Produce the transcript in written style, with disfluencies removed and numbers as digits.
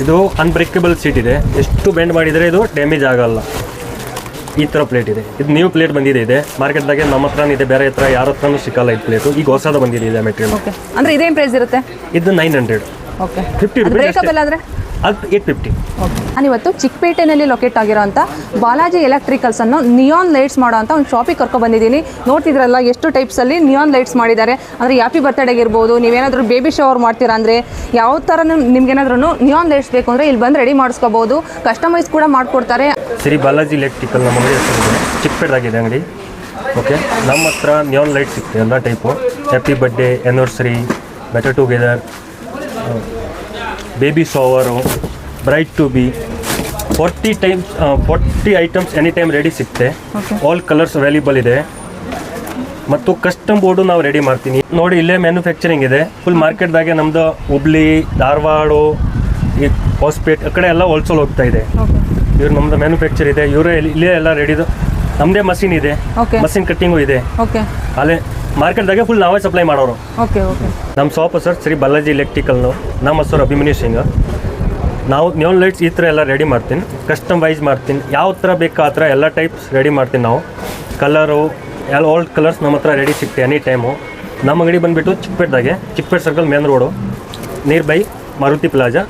ಇದು unbreakable seat ಇದೆ, ಎಷ್ಟು ಬೆಂಡ್ ಮಾಡಿದರೆ ಇದು ಡ್ಯಾಮೇಜ್ ಆಗಲ್ಲ. ಈ ಥರ ಪ್ಲೇಟ್ ಇದೆ. ಇದು ನ್ಯೂ ಪ್ಲೇಟ್ ಬಂದಿದೆ. ಇದೆ ಮಾರ್ಕೆಟ್ದಾಗೆ ನಮ್ಮ ಹತ್ರ ಇದೆ, ಬೇರೆ ಹತ್ರ ಯಾರ ಹತ್ರನೂ ಸಿಕ್ಕಲ್ಲ ಈ ಪ್ಲೇಟು. ಈಗ ಹೊಸದ ಬಂದಿದೆ ಇದೆ ಮೆಟೀರಿಯಲ್. ಓಕೆ, ಅಂದರೆ ಇದೇನು ಪ್ರೈಸ್ ಇರುತ್ತೆ? ಇದು 900. Okay, 50 rupees. ಬ್ರೇಕಬಲ್ ಆದರೆ ಅದು 850. ಓಕೆ, ನಾನಿವತ್ತು ಚಿಕ್ಕಪೇಟೆನಲ್ಲಿ ಲೊಕೇಟ್ ಆಗಿರೋಂಥ ಬಾಲಾಜಿ ಎಲೆಕ್ಟ್ರಿಕಲ್ಸ್ ಅನ್ನೋ ನಿಯಾನ್ ಲೈಟ್ಸ್ ಮಾಡೋ ಅಂತ ಒಂದು ಶಾಪಿಗೆ ಕರ್ಕೊಂಡು ಬಂದಿದ್ದೀನಿ. ನೋಡ್ತಿದ್ರಲ್ಲ ಎಷ್ಟು ಟೈಪ್ಸಲ್ಲಿ ನಿಯಾನ್ ಲೈಟ್ಸ್ ಮಾಡಿದ್ದಾರೆ. ಅಂದರೆ ಹ್ಯಾಪಿ ಬರ್ತ್ಡೇಗೆ ಇರ್ಬೋದು, ನೀವೇನಾದರೂ ಬೇಬಿ ಶವರ್ ಮಾಡ್ತೀರಾ ಅಂದರೆ ಯಾವ ಥರ ನಿಮ್ಗೇನಾದ್ರೂ ನಿಯಾನ್ ಲೈಟ್ಸ್ ಬೇಕು ಅಂದರೆ ಇಲ್ಲಿ ಬಂದು ರೆಡಿ ಮಾಡಿಸ್ಕೋಬೋದು. ಕಸ್ಟಮೈಸ್ ಕೂಡ ಮಾಡಿಕೊಡ್ತಾರೆ. ಶ್ರೀ ಬಾಲಾಜಿ ಎಲೆಕ್ಟ್ರಿಕಲ್ ನಮ್ಮ ಅಂಗಡಿ ಹೆಸರಿದೆ, ಚಿಕ್ಕಪೇಟೆದಾಗಿದೆ ಅಂಗಡಿ. ಓಕೆ, ನಮ್ಮ ಹತ್ರ ನಿಯಾನ್ ಲೈಟ್ ಸಿಗ್ತದೆ ಎಲ್ಲ type. Happy birthday, anniversary, better together, baby shower, bride to be, 40 items any time ready ಸಿಗುತ್ತೆ. ಆಲ್ ಕಲರ್ಸ್ ಅವೈಲೇಬಲ್ ಇದೆ. ಮತ್ತು ಕಸ್ಟಮ್ ಬೋರ್ಡು ನಾವು ರೆಡಿ ಮಾಡ್ತೀನಿ. ನೋಡಿ, ಇಲ್ಲೇ ಮ್ಯಾನುಫ್ಯಾಕ್ಚರಿಂಗ್ ಇದೆ. ಫುಲ್ ಮಾರ್ಕೆಟ್ದಾಗೆ ನಮ್ಮದು ಹುಬ್ಳಿ, ಧಾರವಾಡ, ಈ ಹೊಸಪೇಟೆ ಆ ಕಡೆ ಎಲ್ಲ ಹೋಲ್ಸೇಲ್ ಹೋಗ್ತಾ ಇದೆ. ಇವ್ರು ನಮ್ಮದು ಮ್ಯಾನುಫ್ಯಾಕ್ಚರ್ ಇದೆ. ಇವರೇ ಇಲ್ಲೇ ಎಲ್ಲ ರೆಡಿದು. ನಮ್ಮದೇ ಮಷೀನ್ ಇದೆ, ಮಷೀನ್ ಕಟ್ಟಿಂಗು ಇದೆ. ಅಲ್ಲೇ ಮಾರ್ಕೆಟ್ದಾಗೆ ಫುಲ್ ನಾವೇ ಸಪ್ಲೈ ಮಾಡೋರು. ನಮ್ಮ ಶಾಪ್ ಸರ್ ಶ್ರೀ ಬಾಲಾಜಿ ಎಲೆಕ್ಟ್ರಿಕಲ್ನು. ನಮ್ಮ ಹೆಸರು ಅಭಿಮನ್ಯು ಸಿಂಗ್. ನಾವು ನಿಯಾನ್ ಲೈಟ್ಸ್ ಈ ಥರ ಎಲ್ಲ ರೆಡಿ ಮಾಡ್ತೀನಿ, ಕಸ್ಟಮ್ ವೈಸ್ ಮಾಡ್ತೀನಿ. ಯಾವ ಥರ ಬೇಕು ಆ ಥರ ಎಲ್ಲ ಟೈಪ್ಸ್ ರೆಡಿ ಮಾಡ್ತೀನಿ ನಾವು. ಕಲರು ಎಲ್ಲ ಓಲ್ಡ್ ಕಲರ್ಸ್ ನಮ್ಮ ಹತ್ರ ರೆಡಿ ಸಿಗ್ತೆ ಎನಿ ಟೈಮು. ನಮ್ಮ ಅಂಗಡಿ ಬಂದುಬಿಟ್ಟು ಚಿಕ್ಕಪೇಟೆದಾಗೆ, Chickpet circle main road, nearby Maruti plaza.